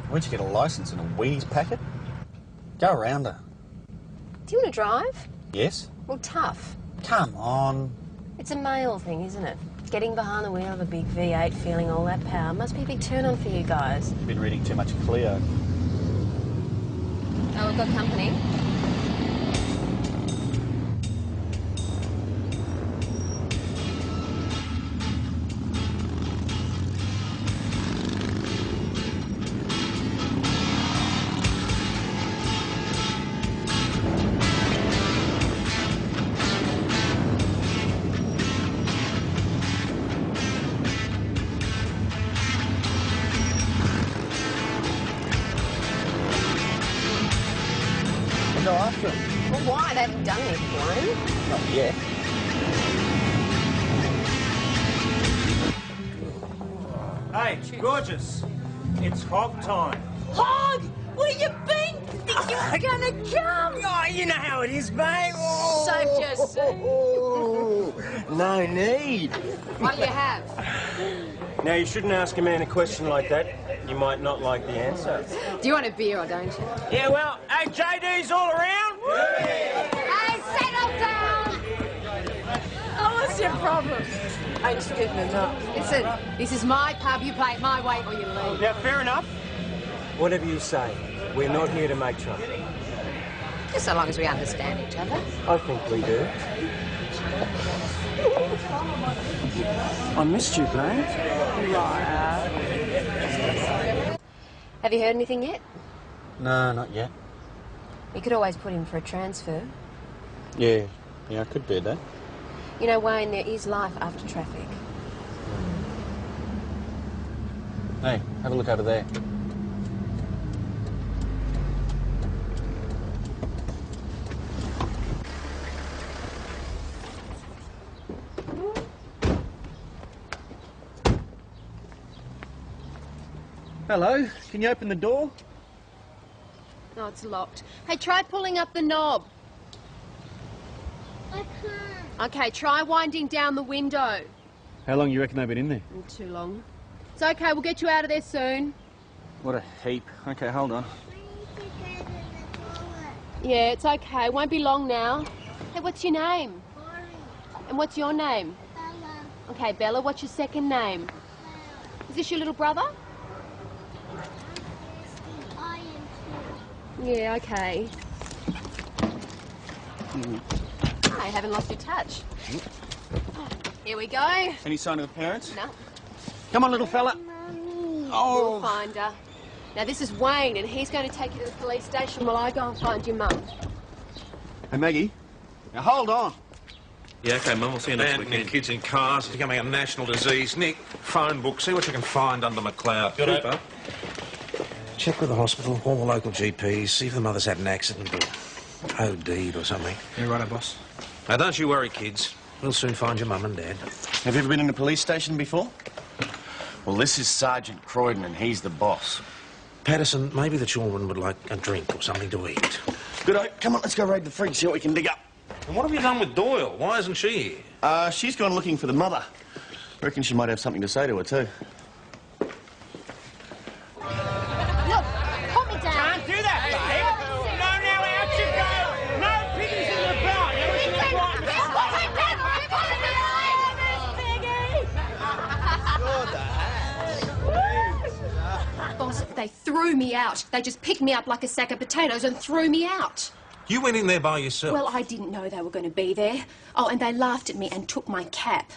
Where'd you get a licence in a wheeze packet? Go around her. Do you want to drive? Yes. Well, tough. Come on. It's a male thing, isn't it? Getting behind the wheel of a big V8, feeling all that power, must be a big turn-on for you guys. Been reading too much Cleo. Oh, we've got company. Go after him. Well, why? They haven't done anything for him. Not yet. Hey, gorgeous. It's hog time. Hog! Where you been? Think you were gonna come? Oh, you know how it is, mate. Oh. So just No need. what do you have? Now, you shouldn't ask a man a question like that. You might not like the answer. Do you want a beer or don't you? Yeah, well, hey, JD's all around? Hey, settle down! Oh, what's your problem? I'm just keeping him up. Listen, this is my pub. You play it my way or you leave. Now, fair enough. Whatever you say. We're not here to make trouble. Just so long as we understand each other. I think we do. I missed you, babe. Have you heard anything yet? No, not yet. You could always put him for a transfer. Yeah, I could bear that. You know, Wayne, there is life after traffic. Hey, have a look over there. Hello, can you open the door? No, it's locked. Hey, try pulling up the knob. I can't. Okay, try winding down the window. How long you reckon they've been in there? Not too long. It's okay, we'll get you out of there soon. What a heap. Okay, hold on. I need to get in the toilet. Yeah, it's okay. Won't be long now. Hey, what's your name? Sorry. And what's your name? Bella. Okay, Bella, what's your second name? Is this your little brother? I am Yeah, okay. I haven't lost your touch. Here we go. Any sign of the parents? No, Come on, little fella. too. Mommy. we'll Oh. find her. Now, this is Wayne, and he's going to take you to the police station while I go and find your mum. Hey, Maggie. Now, hold on. Yeah, OK, Mum, we'll see you next Abandoning weekend. kids in cars is becoming a national disease. Nick, phone book, see what you can find under McLeod. Cooper. Check with the hospital, all the local GPs, see if the mother's had an accident or OD'd or something. Yeah, righto, boss. Now, don't you worry, kids. We'll soon find your mum and dad. Have you ever been in a police station before? Well, this is Sergeant Croydon, and he's the boss. Patterson, maybe the children would like a drink or something to eat. Good, come on, let's go raid the fridge, see what we can dig up. And what have you done with Doyle? Why isn't she here? She's gone looking for the mother. Reckon she might have something to say to her, too. Look, put me down. Can't do that, babe. No, now out you go. No piggies in the bar. You listen to Boss, they threw me out. They just picked me up like a sack of potatoes and threw me out. You went in there by yourself. Well, I didn't know they were going to be there. Oh, and they laughed at me and took my cap.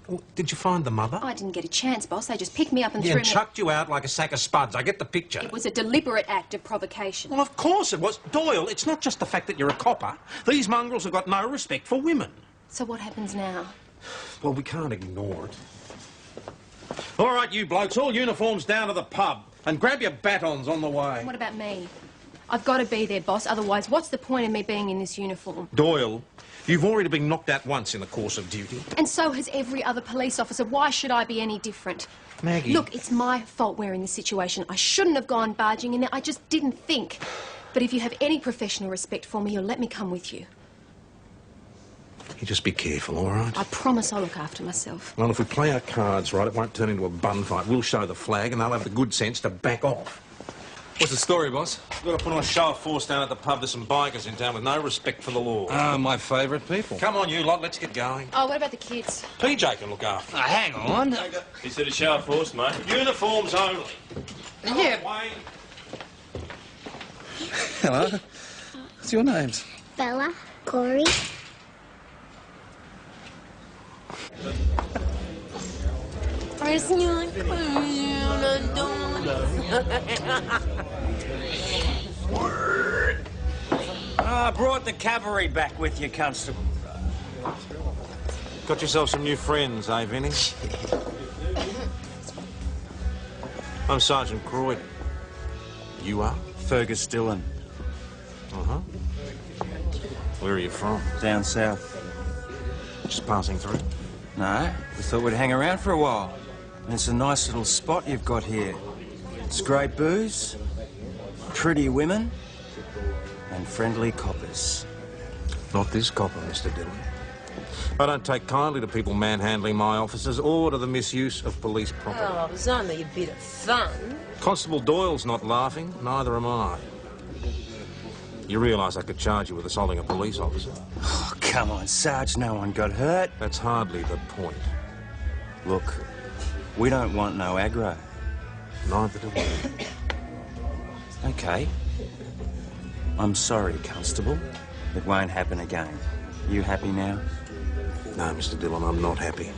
Well, did you find the mother? I didn't get a chance, boss. They just picked me up and Yeah, threw and me... chucked you out like a sack of spuds. I get the picture. It was a deliberate act of provocation. Well, of course it was. Doyle, it's not just the fact that you're a copper. These mongrels have got no respect for women. So what happens now? Well, we can't ignore it. All right, you blokes, all uniforms down to the pub. And grab your batons on the way. What about me? I've got to be there, boss. Otherwise, what's the point of me being in this uniform? Doyle, you've already been knocked out once in the course of duty. And so has every other police officer. Why should I be any different? Maggie... Look, it's my fault we're in this situation. I shouldn't have gone barging in there. I just didn't think. But if you have any professional respect for me, you'll let me come with you. You just be careful, all right? I promise I'll look after myself. Well, if we play our cards right, it won't turn into a bun fight. We'll show the flag and they'll have the good sense to back off. What's the story, boss? We've got to put on a show of force down at the pub. There's some bikers in town with no respect for the law. Ah, my favourite people. Come on, you lot, let's get going. Oh, what about the kids? PJ can look after. Hang on. He said a show of force, mate. Uniforms only. Yeah. Wayne. Hello. What's your names? Bella, Corey. I brought the cavalry back with you, Constable. Got yourself some new friends, eh, Vinny? I'm Sergeant Croydon. You are? Fergus Dillon. Uh-huh. Where are you from? Down south. Just passing through? No, we thought we'd hang around for a while. And it's a nice little spot you've got here. It's great booze, pretty women, and friendly coppers. Not this copper, Mr. Dillon. I don't take kindly to people manhandling my officers or to the misuse of police property. Oh, it was only a bit of fun. Constable Doyle's not laughing, neither am I. You realise I could charge you with assaulting a police officer? Oh, come on, Sarge, no one got hurt. That's hardly the point. Look, we don't want no aggro. Neither do we. Okay. I'm sorry, Constable. It won't happen again. You happy now? No, Mr. Dillon, I'm not happy.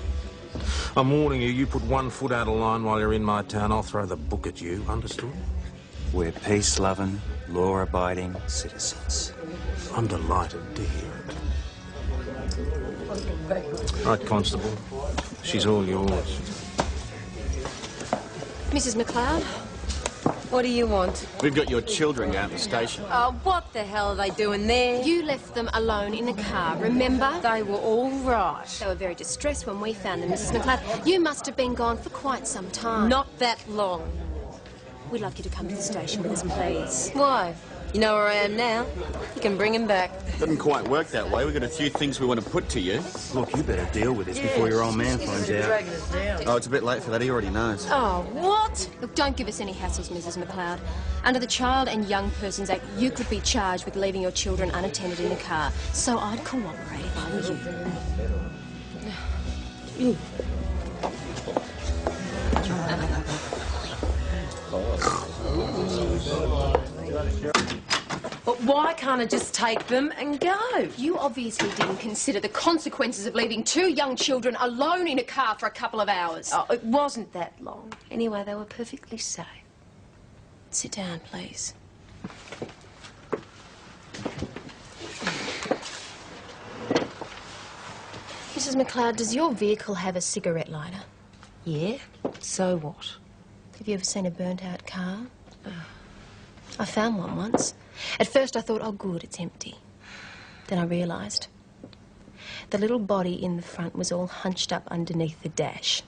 I'm warning you, you put 1 foot out of line while you're in my town, I'll throw the book at you, understood? We're peace-loving, law-abiding citizens. I'm delighted to hear it. Right, Constable. She's all yours. Mrs. McLeod, what do you want? We've got your children down at the station. Oh, what the hell are they doing there? You left them alone in the car, remember? They were all right. They were very distressed when we found them, Mrs. McLeod. You must have been gone for quite some time. Not that long. We'd like you to come to the station with us, please. Why? You know where I am now. You can bring him back. Doesn't quite work that way. We've got a few things we want to put to you. Look, you better deal with this before your old man finds out. Oh, it's a bit late for that. He already knows. Oh, what? Look, don't give us any hassles, Mrs. McLeod. Under the Child and Young Persons Act, you could be charged with leaving your children unattended in the car. So I'd cooperate if I were you. But why can't I just take them and go? You obviously didn't consider the consequences of leaving 2 young children alone in a car for a couple of hours. Oh, it wasn't that long. Anyway, they were perfectly safe. Sit down, please. Mrs. McLeod, does your vehicle have a cigarette lighter? Yeah? So what? Have you ever seen a burnt-out car? I found one once. At first I thought, oh good, it's empty. Then I realised the little body in the front was all hunched up underneath the dash.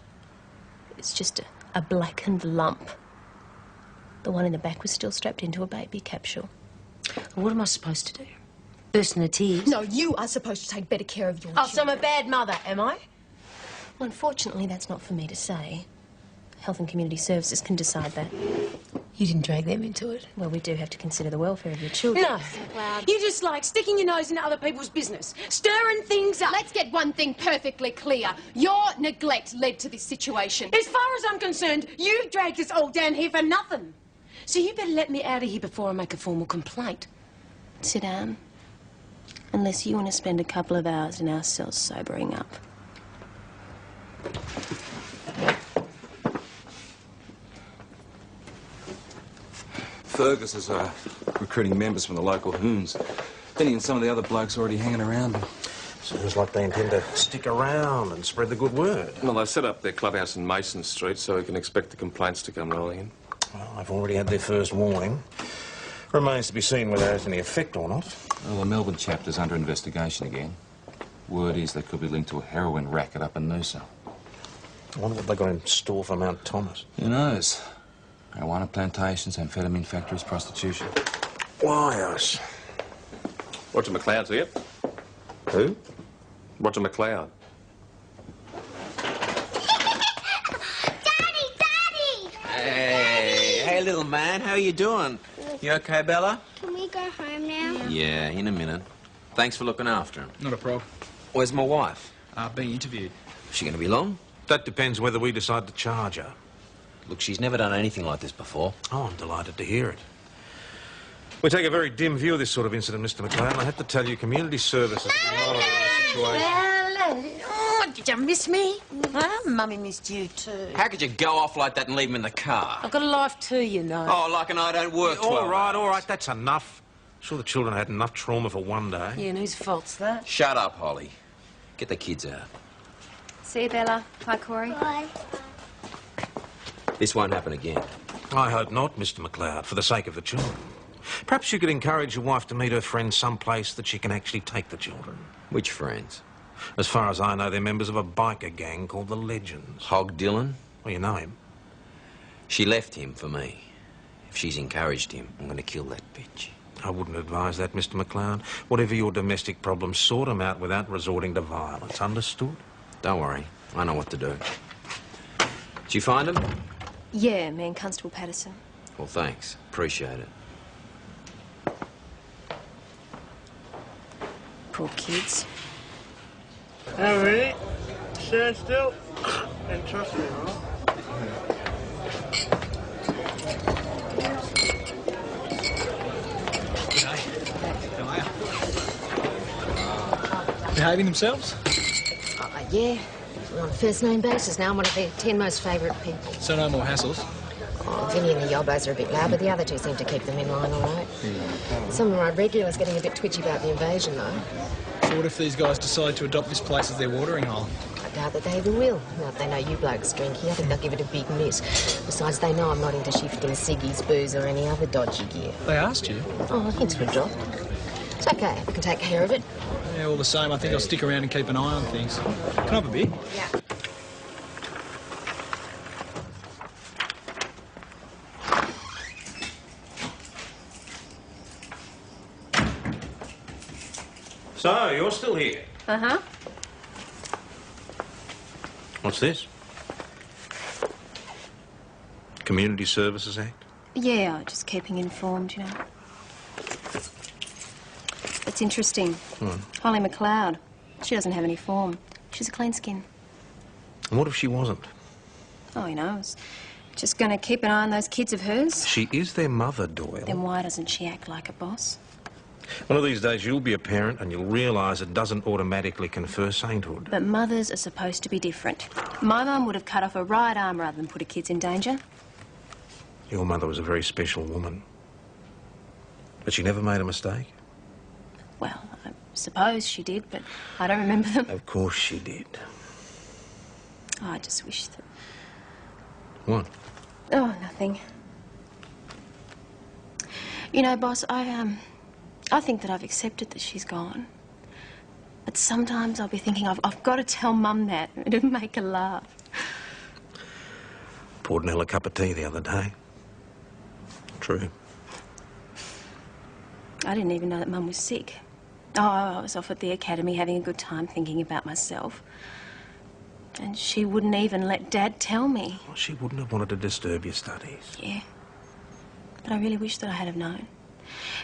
It's just a blackened lump. The one in the back was still strapped into a baby capsule. What am I supposed to do? Burst into tears? No, you are supposed to take better care of your Oh, so I'm a bad mother, am I? Well, unfortunately, that's not for me to say. Health and Community Services can decide that. You didn't drag them into it. Well, we do have to consider the welfare of your children. No. You just like sticking your nose into other people's business, stirring things up. Let's get one thing perfectly clear. Your neglect led to this situation. As far as I'm concerned, you dragged us all down here for nothing. So you better let me out of here before I make a formal complaint. Sit down. Unless you want to spend a couple of hours in our cells sobering up. Fergus is recruiting members from the local hoons. Then he and some of the other blokes are already hanging around. Sounds like they intend to stick around and spread the good word. Well, they've set up their clubhouse in Mason Street, so we can expect the complaints to come rolling in. Well, they've already had their first warning. Remains to be seen whether it has any effect or not. Well, the Melbourne chapter's under investigation again. Word is they could be linked to a heroin racket up in Noosa. I wonder what they got in store for Mount Thomas. Who knows? Marijuana plantations, amphetamine factories, prostitution. Why us? Roger McLeod's here. Who? Roger McLeod. Hey, little man, how are you doing? You okay, Bella? Can we go home now? Yeah, in a minute. Thanks for looking after him. Not a problem. Where's my wife? Being interviewed. Is she going to be long? That depends whether we decide to charge her. Look, she's never done anything like this before. Oh, I'm delighted to hear it. We take a very dim view of this sort of incident, Mr. McLeod. I have to tell you, community services have been monitoring the situation. Oh, did you miss me? Huh? Mummy missed you too. How could you go off like that and leave him in the car? I've got a life too, you know. Oh, like an I don't work 12 All right, hours. that's enough. Sure, the children had enough trauma for one day. Yeah, and whose fault's that? Shut up, Holly. Get the kids out. See you, Bella. Hi, Corey. Bye. This won't happen again. I hope not, Mr. McLeod, for the sake of the children. Perhaps you could encourage your wife to meet her friends someplace that she can actually take the children. Which friends? As far as I know, they're members of a biker gang called the Legends. Hog Dylan? Well, you know him. She left him for me. If she's encouraged him, I'm going to kill that bitch. I wouldn't advise that, Mr. McLeod. Whatever your domestic problems, sort them out without resorting to violence. Understood? Don't worry. I know what to do. Did you find him? Yeah, me and Constable Patterson. Well, thanks. Appreciate it. Poor kids. Oh, really? Stand still and trust me, all right? Behaving themselves? Yeah. We're on a first-name basis now. I'm one of their 10 most favourite people. So no more hassles? Oh, Vinny and the Yobos are a bit loud, but the other two seem to keep them in line all right. Some of my regulars getting a bit twitchy about the invasion, though. So what if these guys decide to adopt this place as their watering hole? I doubt that they even will. Now, if they know you blokes drinking, I think they'll give it a big miss. Besides, they know I'm not into shifting ciggies, booze, or any other dodgy gear. They asked you? Oh, hints were dropped. It's okay. I can take care of it. Yeah, all the same, I think I'll stick around and keep an eye on things. Can I have a beer? Yeah. So, you're still here? Uh-huh. What's this? Community Services Act? Yeah, just keeping informed, you know. It's interesting. Holly McLeod. She doesn't have any form. She's a clean skin. And what if she wasn't? Oh, he knows. Just gonna keep an eye on those kids of hers. She is their mother, Doyle. Then why doesn't she act like a boss? One of these days you'll be a parent and you'll realise it doesn't automatically confer sainthood. But mothers are supposed to be different. My mum would have cut off her right arm rather than put her kids in danger. Your mother was a very special woman. But she never made a mistake? Well, I suppose she did, but I don't remember them. Of course she did. Oh, I just wish that... What? Oh, nothing. You know, boss, I think that I've accepted that she's gone. But sometimes I'll be thinking I've got to tell Mum that. It'd make her laugh. Poured Nell a cup of tea the other day. True. I didn't even know that Mum was sick. Oh, I was off at the academy having a good time thinking about myself. And she wouldn't even let Dad tell me. Well, she wouldn't have wanted to disturb your studies. Yeah. But I really wish that I had have known.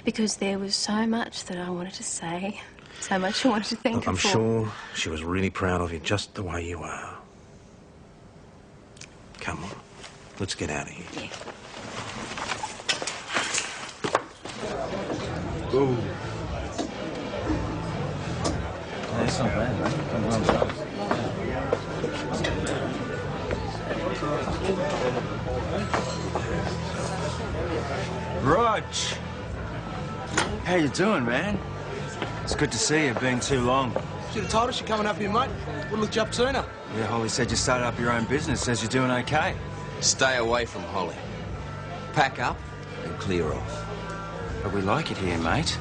Because there was so much that I wanted to say. So much I wanted to thank her I'm for. sure she was really proud of you just the way you are. Come on. Let's get out of here. Yeah. Ooh. That's not bad, mate. Come on, Rog! How you doing, man? It's good to see you. Been too long. Should have told us you're coming up here, mate. Would have looked you up sooner. Yeah, Holly said you started up your own business. Says you're doing okay. Stay away from Holly. Pack up and clear off. But we like it here, mate.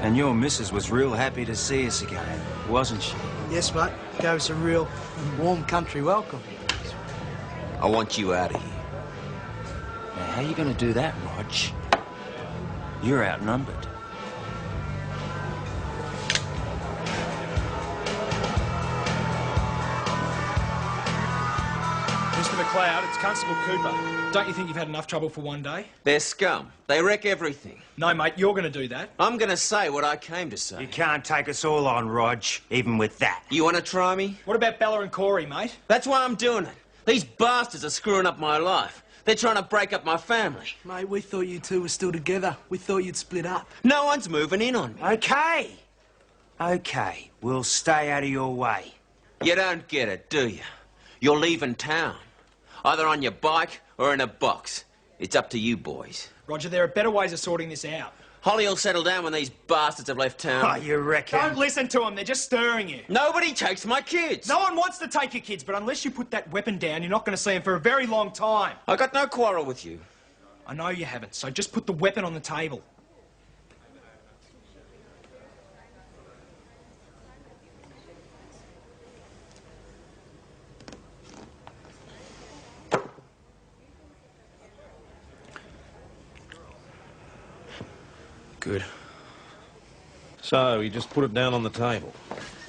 And your missus was real happy to see us again, wasn't she? Yes, mate. Gave us a real warm country welcome. I want you out of here. Now, how you going to do that, Rog? You're outnumbered. McLeod, it's Constable Cooper. Don't you think you've had enough trouble for one day? They're scum. They wreck everything. No, mate, you're going to do that. I'm going to say what I came to say. You can't take us all on, Rog, even with that. You want to try me? What about Bella and Corey, mate? That's why I'm doing it. These bastards are screwing up my life. They're trying to break up my family. Mate, we thought you two were still together. We thought you'd split up. No one's moving in on me. OK. OK, we'll stay out of your way. You don't get it, do you? You're leaving town. Either on your bike or in a box. It's up to you boys. Roger, there are better ways of sorting this out. Holly will settle down when these bastards have left town. Oh, you reckon? Don't listen to them, they're just stirring you. Nobody takes my kids. No one wants to take your kids, but unless you put that weapon down, you're not going to see them for a very long time. I got no quarrel with you. I know you haven't, so just put the weapon on the table. Good. So, you just put it down on the table?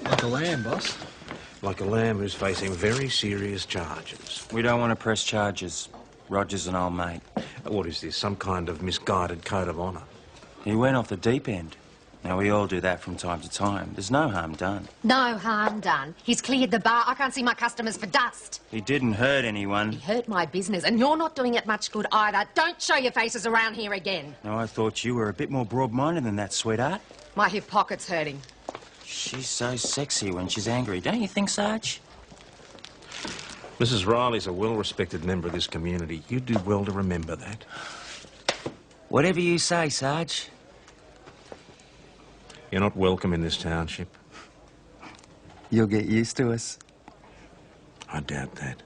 Like a lamb, boss. Like a lamb who's facing very serious charges. We don't want to press charges. Roger's an old mate. What is this, some kind of misguided code of honour? He went off the deep end. Now, we all do that from time to time. There's no harm done. No harm done. He's cleared the bar. I can't see my customers for dust. He didn't hurt anyone. He hurt my business, and you're not doing it much good either. Don't show your faces around here again. No, I thought you were a bit more broad-minded than that, sweetheart. My hip pocket's hurting. She's so sexy when she's angry, don't you think, Sarge? Mrs. Riley's a well-respected member of this community. You do well to remember that. Whatever you say, Sarge. You're not welcome in this township. You'll get used to us. I doubt that.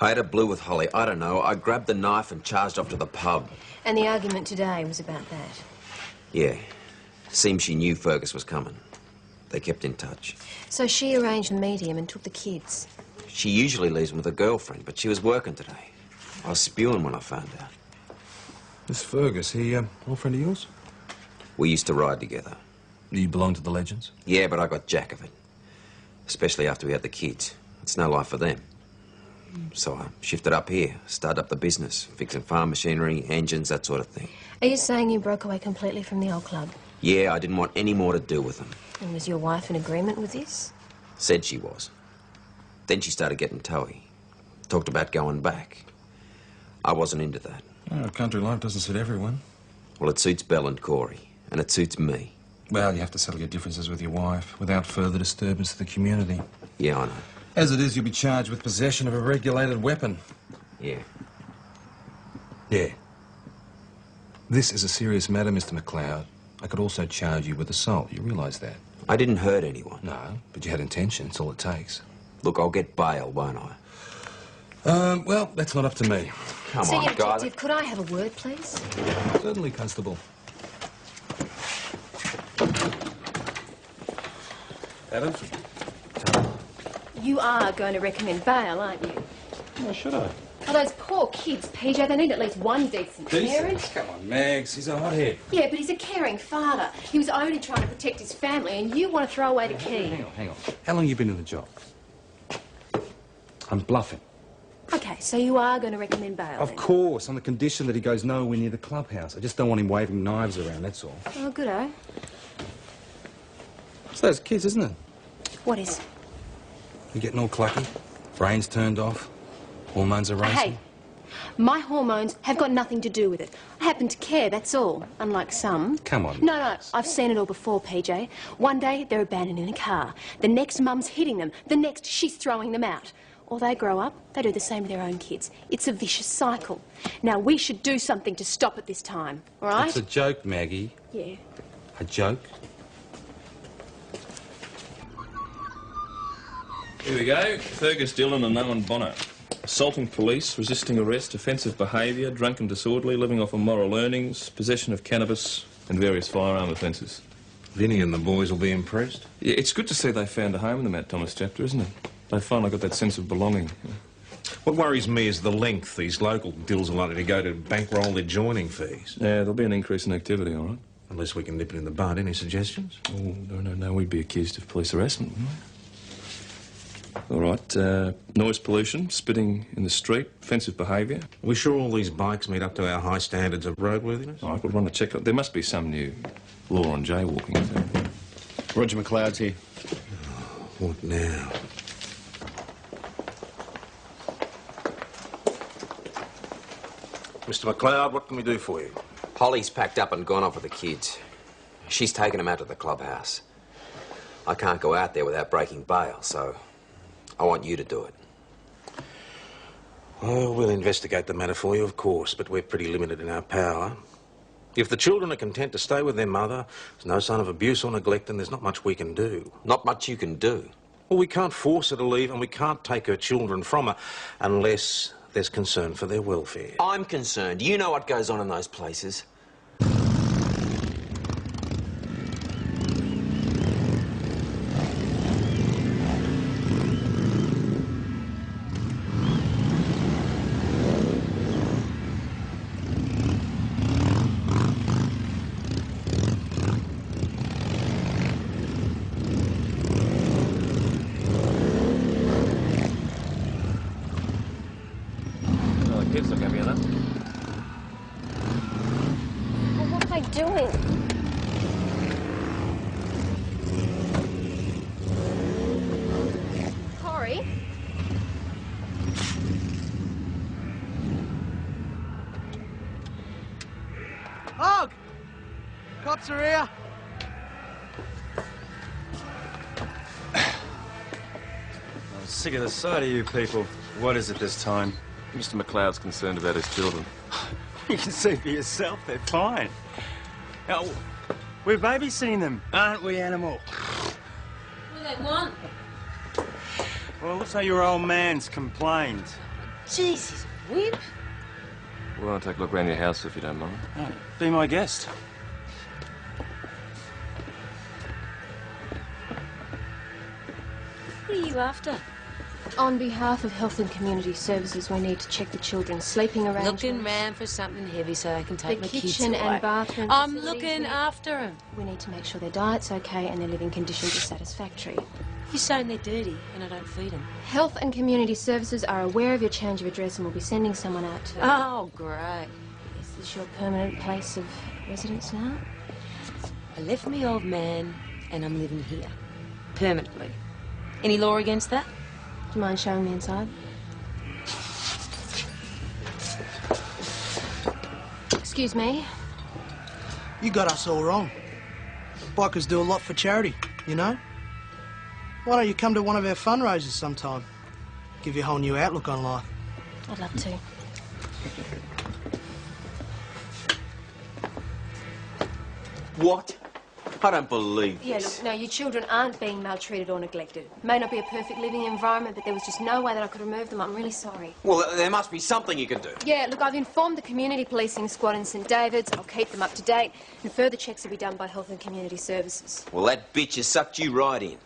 I had a blue with Holly. I don't know. I grabbed the knife and charged off to the pub. And the argument today was about that. Yeah. Seems she knew Fergus was coming. They kept in touch. So she arranged to meet him and took the kids. She usually leaves him with a girlfriend, but she was working today. I was spewing when I found out. This Fergus, he, old friend of yours? We used to ride together. You belong to the Legends? Yeah, but I got jack of it. Especially after we had the kids. It's no life for them. So I shifted up here, started up the business, fixing farm machinery, engines, that sort of thing. Are you saying you broke away completely from the old club? Yeah, I didn't want any more to do with them. And was your wife in agreement with this? Said she was. Then she started getting toey. Talked about going back. I wasn't into that. Oh, country life doesn't suit everyone. Well, it suits Belle and Corey, and it suits me. Well, you have to settle your differences with your wife without further disturbance to the community. Yeah, I know. As it is, you'll be charged with possession of a regulated weapon. Yeah. Yeah. This is a serious matter, Mr. McLeod. I could also charge you with assault. You realise that? I didn't hurt anyone. No, but you had intention. It's all it takes. Look, I'll get bail, won't I? Well, that's not up to me. Come Senior on, guy. Detective, could I have a word, please? Certainly, Constable. Adam? You are going to recommend bail, aren't you? Why should I? For those poor kids, PJ, they need at least one decent parent. Come on, Mags. He's a hothead. Yeah, but he's a caring father. He was only trying to protect his family, and you want to throw away the key. Hang on. How long have you been in the job? I'm bluffing. Okay, so you are going to recommend bail, Of course, on the condition that he goes nowhere near the clubhouse. I just don't want him waving knives around, that's all. Oh, good-o. It's those kids, isn't it? What is? You're getting all clucky, brains turned off, hormones are racing. Hey, my hormones have got nothing to do with it. I happen to care, that's all, unlike some. Come on. No, I've seen it all before, PJ. One day, they're abandoned in a car. The next, Mum's hitting them. The next, she's throwing them out. Or they grow up, they do the same to their own kids. It's a vicious cycle. Now, we should do something to stop it this time, all right? It's a joke, Maggie. Yeah. A joke? Here we go. Fergus Dillon and Owen Bonner. Assaulting police, resisting arrest, offensive behaviour, drunk and disorderly, living off immoral earnings, possession of cannabis and various firearm offences. Vinny and the boys will be impressed. Yeah, it's good to see they found a home in the Matt Thomas chapter, isn't it? They finally got that sense of belonging. What worries me is the length these local dills are likely to go to bankroll their joining fees. Yeah, there'll be an increase in activity, all right. Unless we can nip it in the bud. Any suggestions? Oh, no. We'd be accused of police harassment, wouldn't we? All right. Noise pollution, spitting in the street, offensive behaviour. Are we sure all these bikes meet up to our high standards of roadworthiness? Oh, I could run a check. There must be some new law on jaywalking. So. Roger McLeod's here. What now? Mr. McLeod, what can we do for you? Holly's packed up and gone off with the kids. She's taken them out to the clubhouse. I can't go out there without breaking bail, so I want you to do it. Well, we'll investigate the matter for you, of course, but we're pretty limited in our power. If the children are content to stay with their mother, there's no sign of abuse or neglect, and there's not much we can do. Not much you can do? Well, we can't force her to leave, and we can't take her children from her unless there's concern for their welfare. I'm concerned. You know what goes on in those places. Kids look heavy enough. Well, what am I doing? Corey? Hog! Cops are here. I'm sick of the sight of you people. What is it this time? Mr. McLeod's concerned about his children. You can see for yourself, they're fine. Now, we're babysitting them, aren't we, animal? What do they want? Well, it looks like your old man's complained. Jesus, whip. We want to take a look around your house if you don't mind. Right, be my guest. What are you after? On behalf of Health and Community Services, we need to check the children's sleeping arrangements. Looking round for something heavy so I can take the my kids kitchen away. and bathroom I'm facilities. looking after them. We need to make sure their diet's okay and their living conditions are satisfactory. You're saying they're dirty and I don't feed them. Health and Community Services are aware of your change of address and will be sending someone out to... Oh, great. Is this your permanent place of residence now? I left me old man and I'm living here. Permanently. Any law against that? Do you mind showing me inside? Excuse me. You got us all wrong. Bikers do a lot for charity, you know? Why don't you come to one of our fundraisers sometime? Give you a whole new outlook on life. I'd love to. What? I don't believe Yeah, this. look, no, your children aren't being maltreated or neglected. May not be a perfect living environment, but there was just no way that I could remove them. I'm really sorry. Well, there must be something you can do. Yeah, look, I've informed the community policing squad in St David's. I'll keep them up to date, and further checks will be done by Health and Community Services. Well, that bitch has sucked you right in.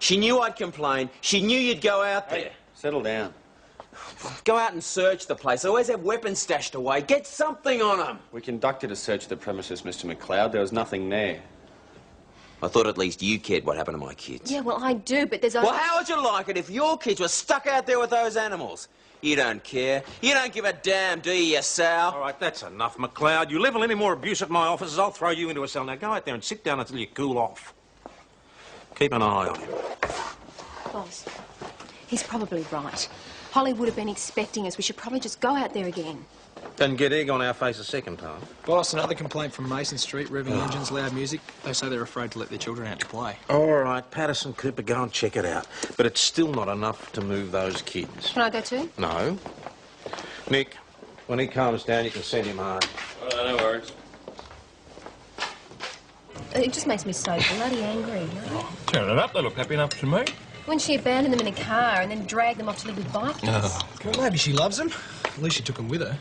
She knew I'd complain. She knew you'd go out there. Hey, settle down. Go out and search the place. They always have weapons stashed away. Get something on them. We conducted a search of the premises, Mr. McLeod. There was nothing there. I thought at least you cared what happened to my kids. Yeah, well, I do, but there's... Well, how would you like it if your kids were stuck out there with those animals? You don't care. You don't give a damn, do you, you sow? All right, that's enough, McLeod. You level any more abuse at my offices, I'll throw you into a cell. Now, go out there and sit down until you cool off. Keep an eye on him. Boss, he's probably right. Holly would have been expecting us. We should probably just go out there again. And get egg on our face a second time. Boss, another complaint from Mason Street, revving engines, loud music. They say they're afraid to let their children out to play. All right, Patterson, Cooper, go and check it out. But it's still not enough to move those kids. Can I go too? No. Nick, when he calms down, you can send him home. No worries. It just makes me so bloody angry, you know? Turn it up, they look happy enough to me. When she abandoned them in a car and then dragged them off to live with bikers. Well, maybe she loves them. At least she took them with her.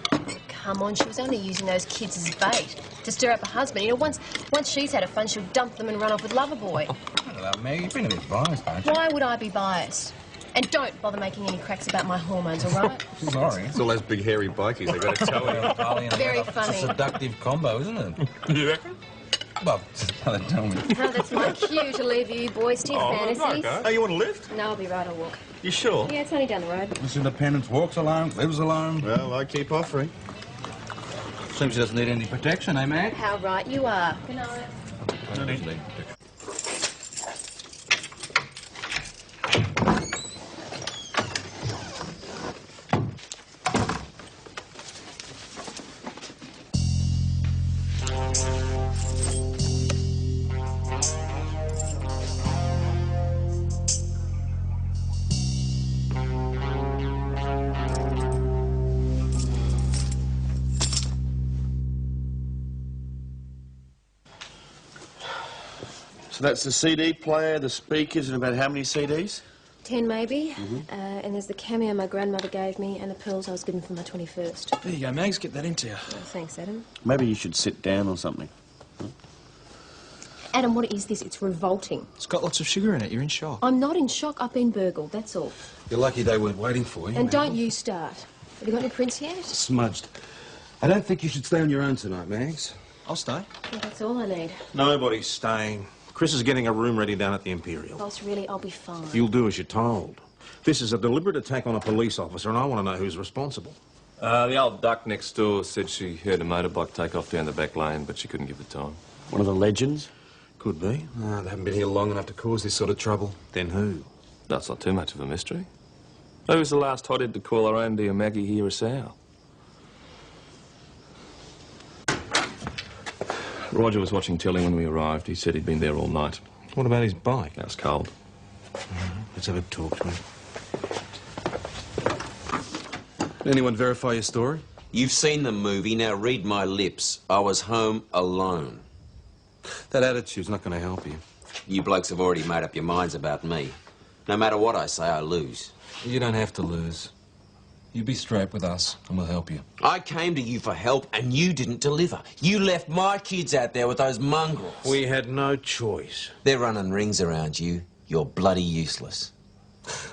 Come on, she was only using those kids as bait to stir up her husband. You know, once she's had her fun, she'll dump them and run off with Loverboy. I don't know, Meg, you've been a bit biased, aren't you? Why would I be biased? And don't bother making any cracks about my hormones, all right? Sorry. It's all those big hairy bikies, they've got to tell you. Very funny. It's a seductive combo, isn't it? You reckon? Well, Mother, tell me. Oh, that's my cue to leave you boys to your fantasies. Oh, you want a lift? No, I'll be right, I'll walk. You sure? Yeah, it's only down the road. This independence walks alone, lives alone. Well, I keep offering. Seems she doesn't need any protection, eh, Mac? How right you are. Good night. Don't need protection. So that's the CD player, the speakers, and about how many CDs? 10 maybe. And there's the cameo my grandmother gave me and the pearls I was given for my 21st. There you go, Mags. Get that into you. Oh, thanks, Adam. Maybe you should sit down or something. Adam, what is this? It's revolting. It's got lots of sugar in it. You're in shock. I'm not in shock. I've been burgled, that's all. You're lucky they weren't waiting for you. And Maggie. don't you start. Have you got any prints yet? Smudged. I don't think you should stay on your own tonight, Mags. I'll stay. Well, that's all I need. Nobody's staying. Chris is getting a room ready down at the Imperial. Boss, really, I'll be fine. You'll do as you're told. This is a deliberate attack on a police officer, and I want to know who's responsible. The old duck next door said she heard a motorbike take off down the back lane, but she couldn't give the time. One of the legends? Could be. No, they haven't been here long enough to cause this sort of trouble. Then who? That's not too much of a mystery. Who was the last hothead to call her own dear Maggie here a sow? Roger was watching telly when we arrived. He said he'd been there all night. What about his bike? That was cold. Let's have a talk to him. Anyone verify your story? You've seen the movie, now read my lips. I was home alone. That attitude's not going to help you. You blokes have already made up your minds about me. No matter what I say, I lose. You don't have to lose. You be straight with us, and we'll help you. I came to you for help, and you didn't deliver. You left my kids out there with those mongrels. We had no choice. They're running rings around you. You're bloody useless.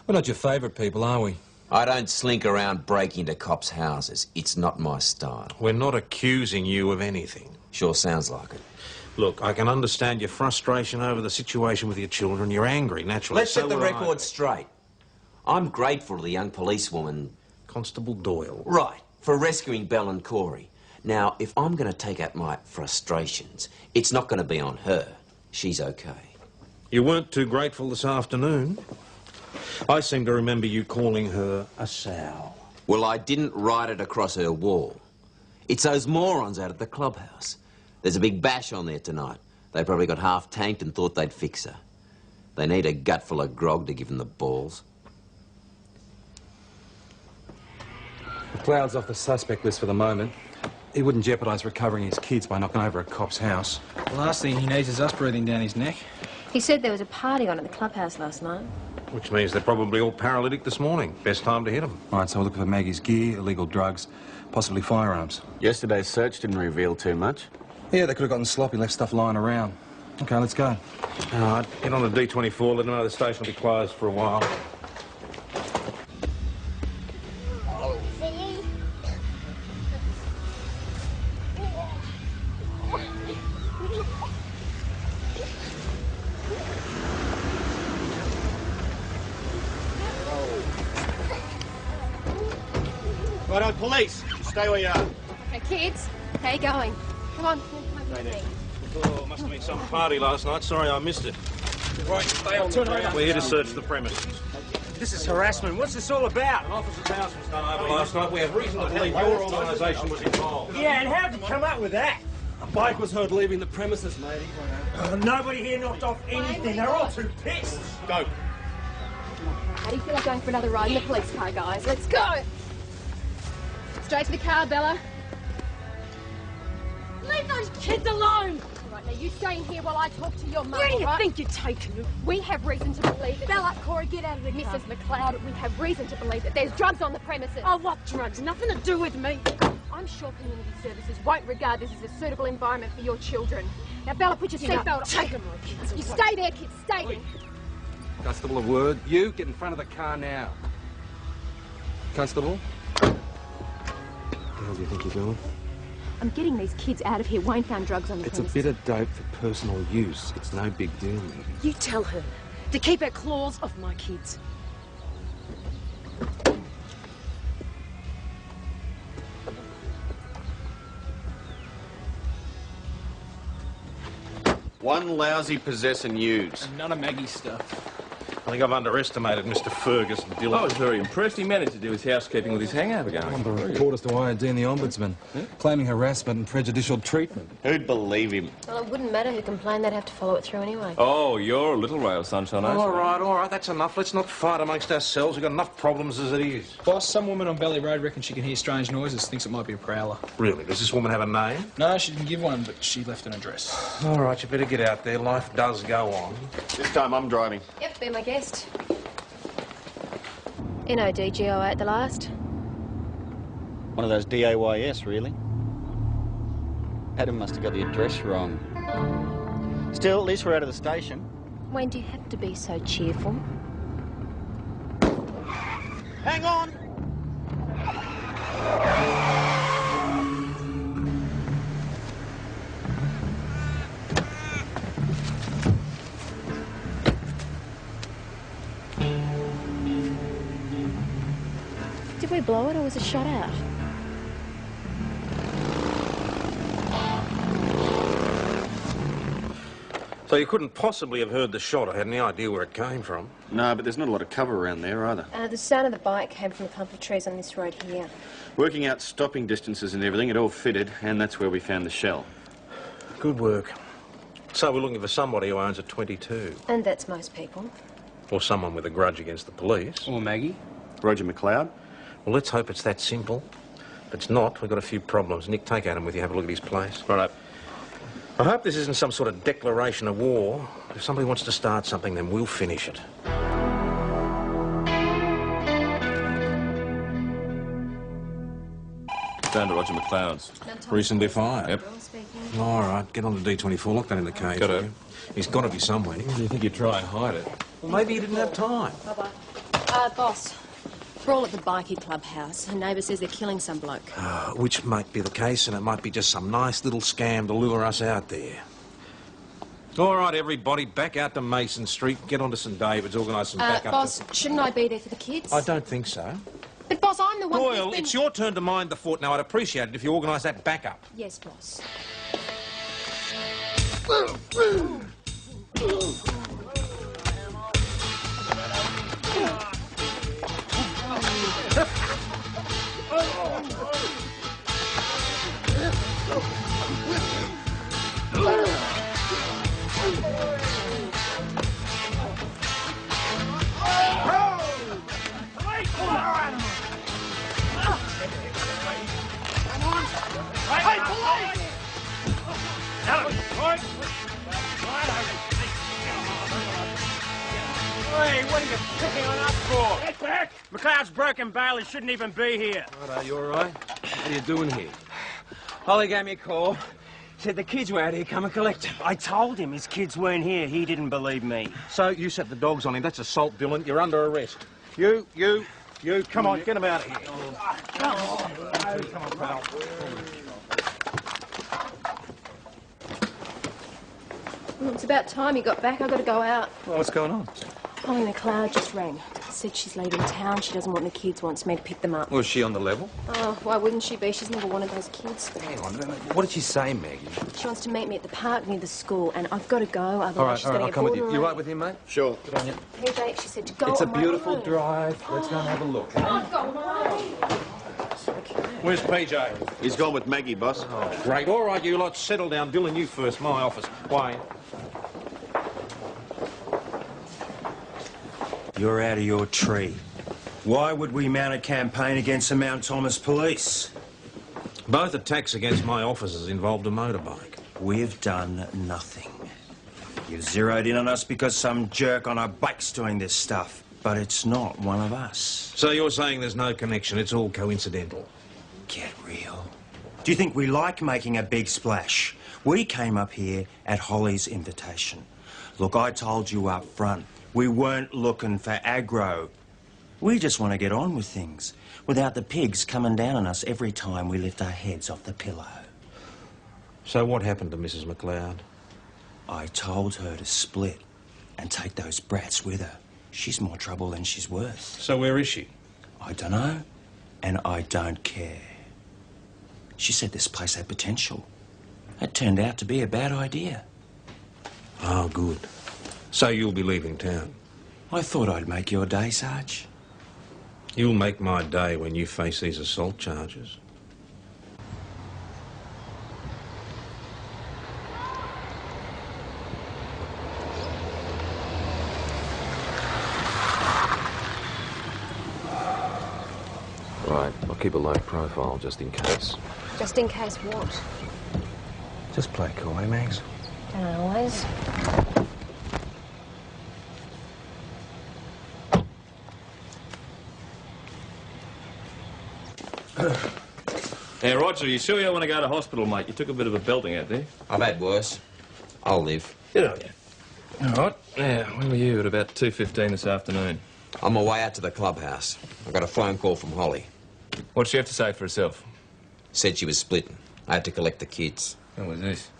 We're not your favourite people, are we? I don't slink around breaking into cops' houses. It's not my style. We're not accusing you of anything. Sure sounds like it. Look, I can understand your frustration over the situation with your children. You're angry, naturally. Let's set the record straight. I'm grateful to the young policewoman... Constable Doyle. Right, for rescuing Belle and Corey. Now, if I'm going to take out my frustrations, it's not going to be on her. She's okay. You weren't too grateful this afternoon. I seem to remember you calling her a sow. Well, I didn't write it across her wall. It's those morons out at the clubhouse. There's a big bash on there tonight. They probably got half tanked and thought they'd fix her. They need a gutful of grog to give them the balls. McLeod's off the suspect list for the moment. He wouldn't jeopardise recovering his kids by knocking over a cop's house. The last thing he needs is us breathing down his neck. He said there was a party on at the clubhouse last night. Which means they're probably all paralytic this morning. Best time to hit them. All right, so we're looking for Maggie's gear, illegal drugs, possibly firearms. Yesterday's search didn't reveal too much. Yeah, they could have gotten sloppy, left stuff lying around. OK, let's go. All right, get on the D24, let them know the station will be closed for a while. Righto, police. Stay where you are. Okay, kids, how you going? Come on, come with me. Oh, must have been some party last night. Sorry I missed it. Right, stay on the ground. We're here to search the premises. This is harassment. What's this all about? An officer's house was done over last night. We have reason to believe your organisation was involved. Yeah, and how'd you come up with that? A bike was heard leaving the premises, matey. Nobody here knocked off anything. They're all too pissed. Go. How do you feel like going for another ride in the police car, guys? Let's go! Straight to the car, Bella. Leave those kids alone! All right, now you stay in here while I talk to your mum. Where do you right? think you're taking them? We have reason to believe that... Bella, Corey, get out of the car. Mrs. McLeod, we have reason to believe that there's drugs on the premises. Oh, what drugs? Nothing to do with me. I'm sure community services won't regard this as a suitable environment for your children. Now, Bella, put your seatbelt on. Taking my kids away. You stay there, kids. Stay there. Constable, a word. You get in front of the car now. Constable? Where do you think you're going? I'm getting these kids out of here. Wayne found drugs on the It's a premises. bit of dope for personal use. It's no big deal, Maggie. You tell her to keep her claws off my kids. One lousy possess and use. And none of Maggie's stuff. I think I've underestimated Mr. Fergus and Dillon. I was very impressed. He managed to do his housekeeping with his hangover going. The reporters to IOD and the Ombudsman, claiming harassment and prejudicial treatment. Who'd believe him? Well, it wouldn't matter who complained. They'd have to follow it through anyway. Oh, you're a little ray of sunshine, aren't you? All right, that's enough. Let's not fight amongst ourselves. We've got enough problems as it is. Boss, some woman on Valley Road reckons she can hear strange noises, thinks it might be a prowler. Really? Does this woman have a name? No, she didn't give one, but she left an address. All right, you better get out there. Life does go on. This time I'm driving. Yep, be my guest. NODGO at the last. One of those DAYS, really. Adam must have got the address wrong. Still, at least we're out of the station. Wayne, do you have to be so cheerful? Hang on! Did we blow it or was it shot out? So you couldn't possibly have heard the shot or had any idea where it came from? No, but there's not a lot of cover around there either. The sound of the bike came from a clump of trees on this road here. Working out stopping distances and everything, it all fitted, and that's where we found the shell. Good work. So we're looking for somebody who owns a 22. And that's most people. Or someone with a grudge against the police. Or Maggie. Roger McLeod. Well, let's hope it's that simple. If it's not, we've got a few problems. Nick, take Adam with you. Have a look at his place. Right. I hope this isn't some sort of declaration of war. If somebody wants to start something, then we'll finish it. Down to Roger McLeod's. Recently fired? Yep. All right, get on to D24. Lock that in the cage. Got it. will you? He's got to be somewhere. Do you think he'd try and hide it? Well, maybe he didn't have time. Bye-bye. Boss. We're all at the bikie clubhouse. Her neighbour says they're killing some bloke. Which might be the case, and it might be just some nice little scam to lure us out there. All right, everybody, back out to Mason Street. Get on to St David's, organise some backup. Boss, shouldn't I be there for the kids? I don't think so. But, boss, I'm the one who's Doyle, been... it's your turn to mind the fort now. I'd appreciate it if you organised that backup. Yes, boss. Hey, what are you picking on us for? Get back! McLeod's broken bail. He shouldn't even be here. Righto, you all right? What are you doing here? Holly gave me a call. Said the kids were out here. Come and collect them. I told him his kids weren't here. He didn't believe me. So you set the dogs on him. That's assault, Dillon. You're under arrest. You, come on, get him out of here. Come on, pal. Well, it's about time you got back. I've got to go out. Well, what's going on? Holly McLeod just rang. Said she's leaving town. She doesn't want the kids. Wants me to pick them up. Was she on the level? Oh, why wouldn't she be? She's never wanted those kids. Hang on. What did she say, Maggie? She wants to meet me at the park near the school, and I've got to go. Otherwise, All right, she's going to I'll get come with bored you. and You late. right with him, mate? Sure. Good on you. Hey, Jake, she said to go It's a on my beautiful own. drive. Let's go and have a look. I've got mine. Where's PJ? He's gone with Maggie, boss. Oh, great. All right, you lot, settle down. Dillon, you first. My office. Wayne. You're out of your tree. Why would we mount a campaign against the Mount Thomas police? Both attacks against my officers involved a motorbike. We've done nothing. You've zeroed in on us because some jerk on a bike's doing this stuff. But it's not one of us. So you're saying there's no connection, it's all coincidental? Get real. Do you think we like making a big splash? We came up here at Holly's invitation. Look, I told you up front, we weren't looking for aggro. We just want to get on with things without the pigs coming down on us every time we lift our heads off the pillow. So what happened to Mrs. McLeod? I told her to split and take those brats with her. She's more trouble than she's worth. So where is she? I don't know, and I don't care. She said this place had potential. It turned out to be a bad idea. Oh, good. So you'll be leaving town? I thought I'd make your day, Sarge. You'll make my day when you face these assault charges. Right, I'll keep a low profile just in case. Just in case what? Just play cool, eh, Mags? Don't always. Hey, Roger, you sure you don't want to go to hospital, mate? You took a bit of a belting out there. I've had worse. I'll live. Get on you. All right. Yeah, when were you? At about 2:15 this afternoon. On my way out to the clubhouse. I got a phone call from Holly. What'd she have to say for herself? Said she was splitting. I had to collect the kids. When was this?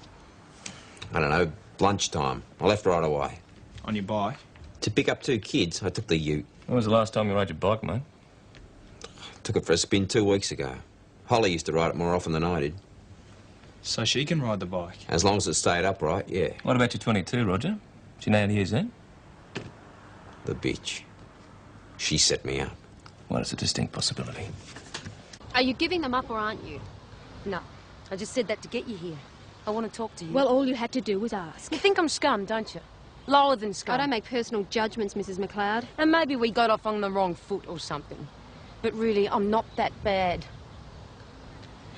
I don't know, lunchtime. I left right away. On your bike? To pick up 2 kids, I took the ute. When was the last time you rode your bike, mate? Took it for a spin 2 weeks ago. Holly used to ride it more often than I did. So she can ride the bike? As long as it stayed upright, yeah. What about your 22, Roger? Do you know how to use that? The bitch. She set me up. Well, it's a distinct possibility. Are you giving them up or aren't you? No. I just said that to get you here. I want to talk to you. Well, all you had to do was ask. You think I'm scum, don't you? Lower than scum. I don't make personal judgments, Mrs. McLeod. And maybe we got off on the wrong foot or something. But really, I'm not that bad.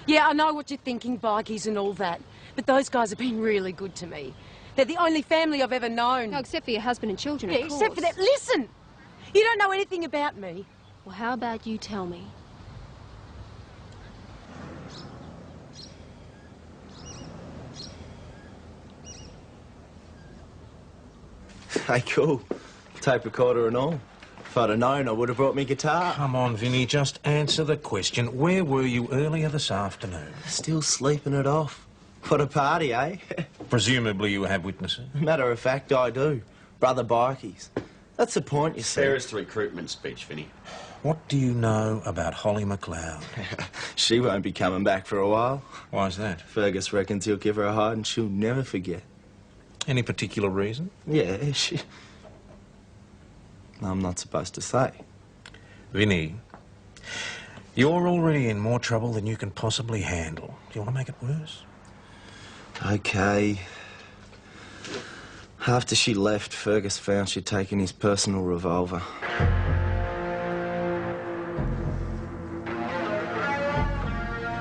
Yeah, I know what you're thinking, bikies and all that. But those guys have been really good to me. They're the only family I've ever known. No, except for your husband and children, Yeah, of course. except for that. Listen! You don't know anything about me. Well, how about you tell me? Hey, cool. Tape recorder and all. If I'd have known, I would have brought me guitar. Come on, Vinny, just answer the question. Where were you earlier this afternoon? Still sleeping it off. What a party, eh? Presumably you have witnesses. Matter of fact, I do. Brother bikies. That's the point, you see. Fairest recruitment speech, Vinny. What do you know about Holly McLeod? She won't be coming back for a while. Why's that? Fergus reckons he'll give her a hide and she'll never forget. Any particular reason? Yeah, she... I'm not supposed to say. Vinny, you're already in more trouble than you can possibly handle. Do you want to make it worse? Okay. After she left, Fergus found she'd taken his personal revolver.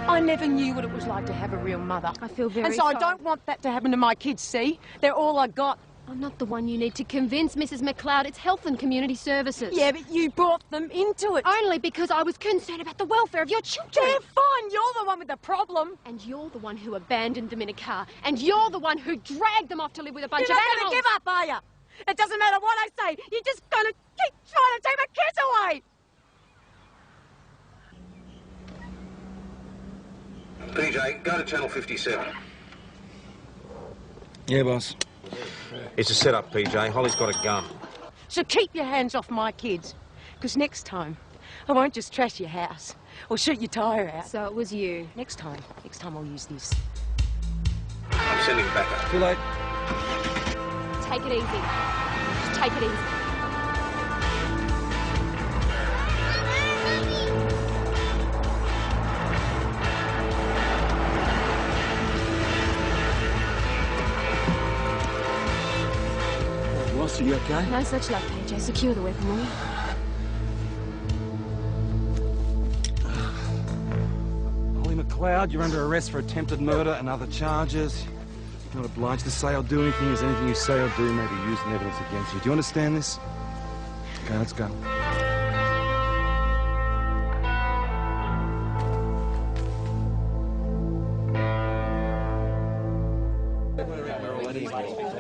I never knew what it was like to have a real mother. I feel very And so I sorry. don't want that to happen to my kids, see? They're all I got. I'm not the one you need to convince, Mrs. McLeod. It's Health and Community Services. Yeah, but you brought them into it. Only because I was concerned about the welfare of your children. They're fine. You're the one with the problem. And you're the one who abandoned them in a car. And you're the one who dragged them off to live with a bunch You're of not animals. going to give up, are you? It doesn't matter what I say. You're just going to keep trying to take my kids away. PJ, go to channel 57. Yeah, boss. It's a setup, PJ. Holly's got a gun. So keep your hands off my kids. Because next time, I won't just trash your house or shoot your tyre out. So it was you. Next time I'll use this. I'm sending backup. Too late. Take it easy. Just take it easy. Ross, are you okay? No such luck, PJ. Secure the weapon, will you? Holly McLeod, you're under arrest for attempted murder and other charges. You're not obliged to say or do anything, as anything you say or do may be used in evidence against you. Do you understand this? Okay, let's go.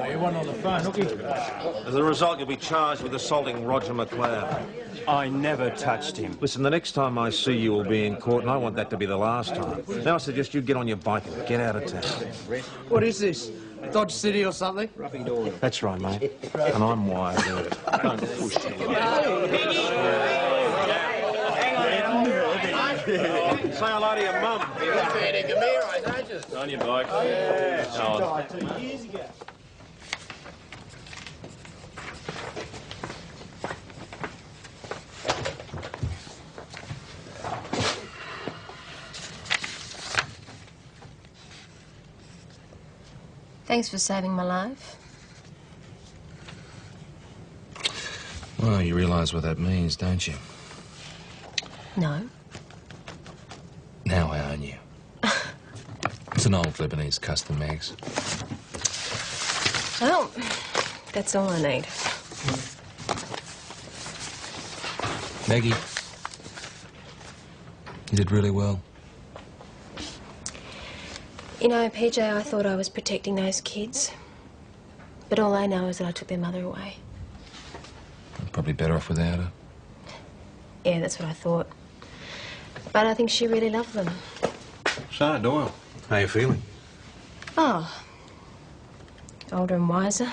You want on the phone, looky. As a result, you'll be charged with assaulting Roger McLeod. I never touched him. Listen, the next time I see you will be in court, and I want that to be the last time. Now I suggest you get on your bike and get out of town. What is this? Dodge City or something? That's right, mate. And I'm wired. Don't push too hard. Say hello to your mum. On your bike. Thanks for saving my life. Well, you realise what that means, don't you? No. Now I own you. It's an old Lebanese custom, Mags. Well, that's all I need. Maggie, you did really well. You know, PJ, I thought I was protecting those kids. But all I know is that I took their mother away. I'm probably better off without her. Yeah, that's what I thought. But I think she really loved them. So, Doyle, how you feeling? Oh. Older and wiser.